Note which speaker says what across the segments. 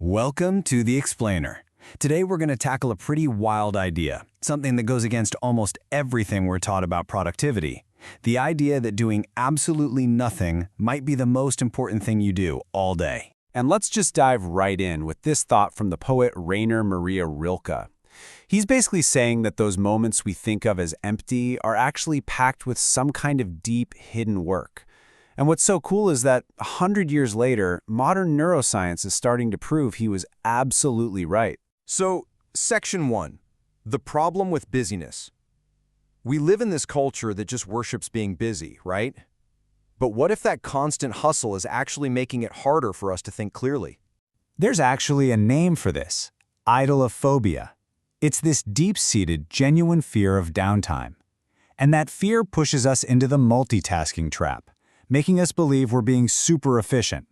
Speaker 1: Welcome to The Explainer. Today we're going to tackle a pretty wild idea, something that goes against almost everything we're taught about productivity. The idea that doing absolutely nothing might be the most important thing you do all day.
Speaker 2: And let's just dive right in with this thought from the poet Rainer Maria Rilke. He's basically saying that those moments we think of as empty are actually packed with some kind of deep, hidden work. And what's so cool is that 100 years later, modern neuroscience is starting to prove he was absolutely right.
Speaker 3: So, Section 1. The problem with busyness. We live in this culture that just worships being busy, right? But what if that constant hustle is actually making it harder for us to think clearly?
Speaker 1: There's actually a name for this: idleophobia. It's this deep-seated, genuine fear of downtime. And that fear pushes us into the multitasking trap, making us believe we're being super efficient.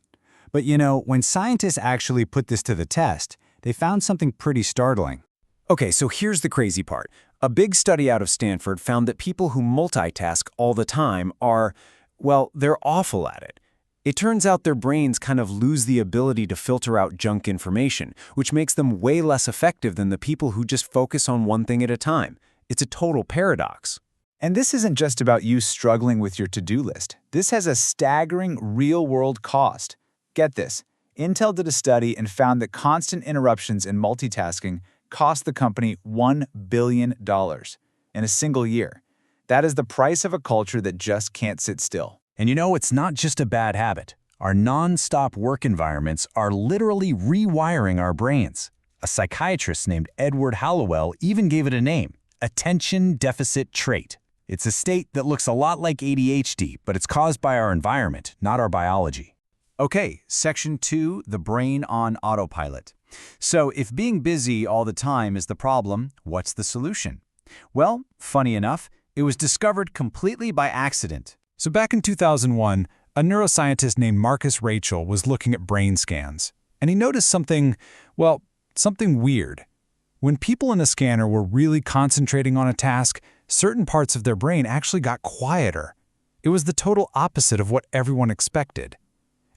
Speaker 1: But when scientists actually put this to the test, they found something pretty startling.
Speaker 2: Okay, so here's the crazy part. A big study out of Stanford found that people who multitask all the time are, well, they're awful at it. It turns out their brains kind of lose the ability to filter out junk information, which makes them way less effective than the people who just focus on one thing at a time. It's a total paradox.
Speaker 4: And this isn't just about you struggling with your to-do list. This has a staggering real-world cost. Get this. Intel did a study and found that constant interruptions in multitasking cost the company $1 billion in a single year. That is the price of a culture that just can't sit still.
Speaker 1: And it's not just a bad habit. Our non-stop work environments are literally rewiring our brains. A psychiatrist named Edward Hallowell even gave it a name: attention deficit trait. It's a state that looks a lot like ADHD, but it's caused by our environment, not our biology. Okay, Section 2, the brain on autopilot. So if being busy all the time is the problem, what's the solution? Well, funny enough, it was discovered completely by accident.
Speaker 5: So back in 2001, a neuroscientist named Marcus Rachel was looking at brain scans, and he noticed something weird. When people in a scanner were really concentrating on a task, certain parts of their brain actually got quieter. It was the total opposite of what everyone expected.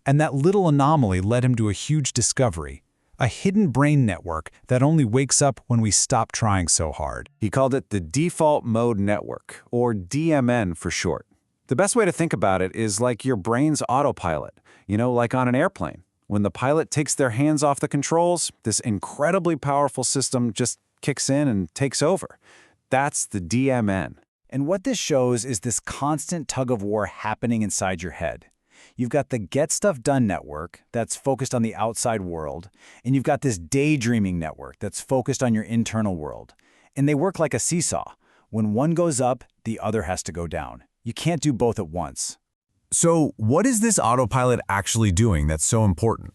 Speaker 5: And that little anomaly led him to a huge discovery: a hidden brain network that only wakes up when we stop trying so hard.
Speaker 2: He called it the default mode network, or DMN for short. The best way to think about it is like your brain's autopilot, like on an airplane. When the pilot takes their hands off the controls, this incredibly powerful system just kicks in and takes over. That's the DMN.
Speaker 1: And what this shows is this constant tug-of-war happening inside your head. You've got the Get Stuff Done network that's focused on the outside world, and you've got this daydreaming network that's focused on your internal world. And they work like a seesaw. When one goes up, the other has to go down. You can't do both at once.
Speaker 6: So what is this autopilot actually doing that's so important?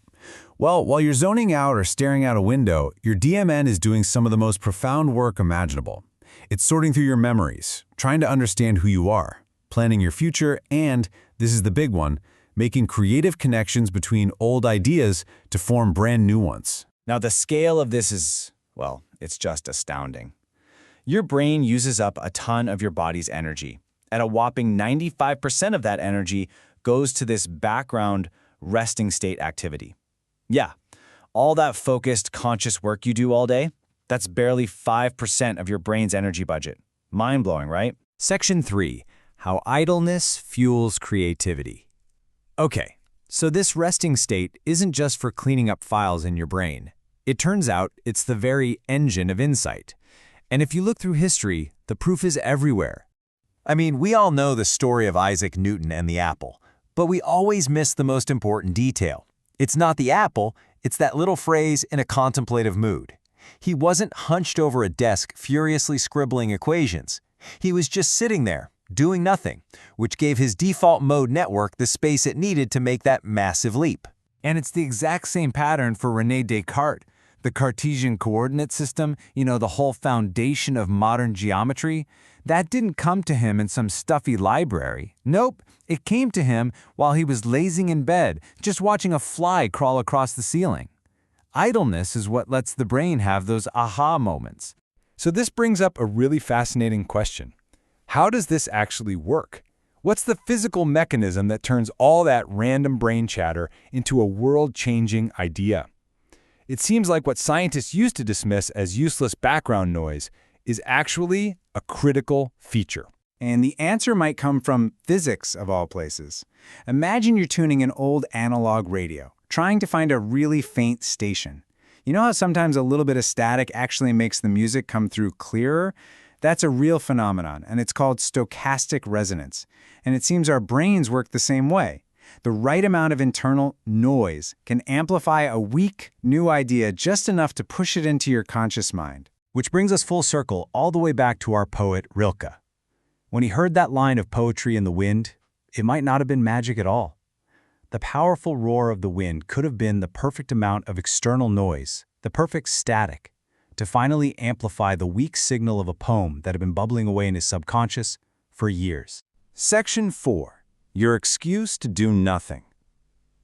Speaker 6: Well, while you're zoning out or staring out a window, your DMN is doing some of the most profound work imaginable. It's sorting through your memories, trying to understand who you are, planning your future, and, this is the big one, making creative connections between old ideas to form brand new ones.
Speaker 1: Now, the scale of this is, it's just astounding. Your brain uses up a ton of your body's energy, and a whopping 95% of that energy goes to this background resting state activity. Yeah, all that focused, conscious work you do all day, that's barely 5% of your brain's energy budget. Mind-blowing, right?
Speaker 5: Section 3, how idleness fuels creativity.
Speaker 1: Okay, so this resting state isn't just for cleaning up files in your brain. It turns out it's the very engine of insight. And if you look through history, the proof is everywhere.
Speaker 3: I mean, we all know the story of Isaac Newton and the apple, but we always miss the most important detail. It's not the apple, it's that little phrase in a contemplative mood. He wasn't hunched over a desk furiously scribbling equations. He was just sitting there, doing nothing, which gave his default mode network the space it needed to make that massive leap.
Speaker 5: And it's the exact same pattern for René Descartes. The Cartesian coordinate system, the whole foundation of modern geometry, that didn't come to him in some stuffy library. Nope, it came to him while he was lazing in bed, just watching a fly crawl across the ceiling. Idleness is what lets the brain have those aha moments. So this brings up a really fascinating question. How does this actually work? What's the physical mechanism that turns all that random brain chatter into a world-changing idea? It seems like what scientists used to dismiss as useless background noise is actually a critical feature.
Speaker 2: And the answer might come from physics, of all places. Imagine you're tuning an old analog radio, trying to find a really faint station. You know how sometimes a little bit of static actually makes the music come through clearer? That's a real phenomenon, and it's called stochastic resonance. And it seems our brains work the same way. The right amount of internal noise can amplify a weak, new idea just enough to push it into your conscious mind.
Speaker 1: Which brings us full circle all the way back to our poet Rilke. When he heard that line of poetry in the wind, it might not have been magic at all. The powerful roar of the wind could have been the perfect amount of external noise, the perfect static, to finally amplify the weak signal of a poem that had been bubbling away in his subconscious for years.
Speaker 2: Section 4. Your excuse to do nothing.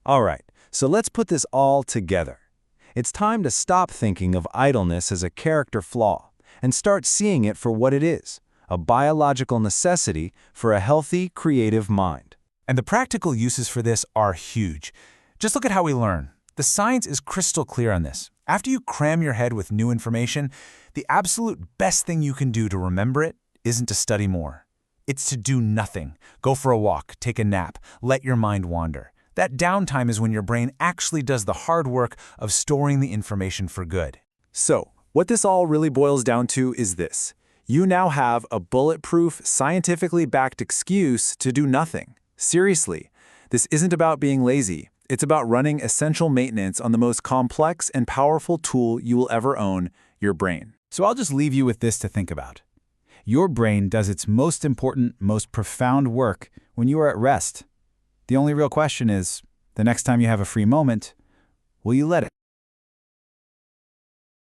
Speaker 2: All right, so let's put this all together. It's time to stop thinking of idleness as a character flaw and start seeing it for what it is, a biological necessity for a healthy, creative mind.
Speaker 1: And the practical uses for this are huge. Just look at how we learn. The science is crystal clear on this. After you cram your head with new information, the absolute best thing you can do to remember it isn't to study more. It's to do nothing. Go for a walk, take a nap, let your mind wander. That downtime is when your brain actually does the hard work of storing the information for good.
Speaker 2: So, what this all really boils down to is this. You now have a bulletproof, scientifically backed excuse to do nothing. Seriously, this isn't about being lazy. It's about running essential maintenance on the most complex and powerful tool you will ever own, your brain.
Speaker 4: So I'll just leave you with this to think about. Your brain does its most important, most profound work when you are at rest. The only real question is, the next time you have a free moment, will you let it?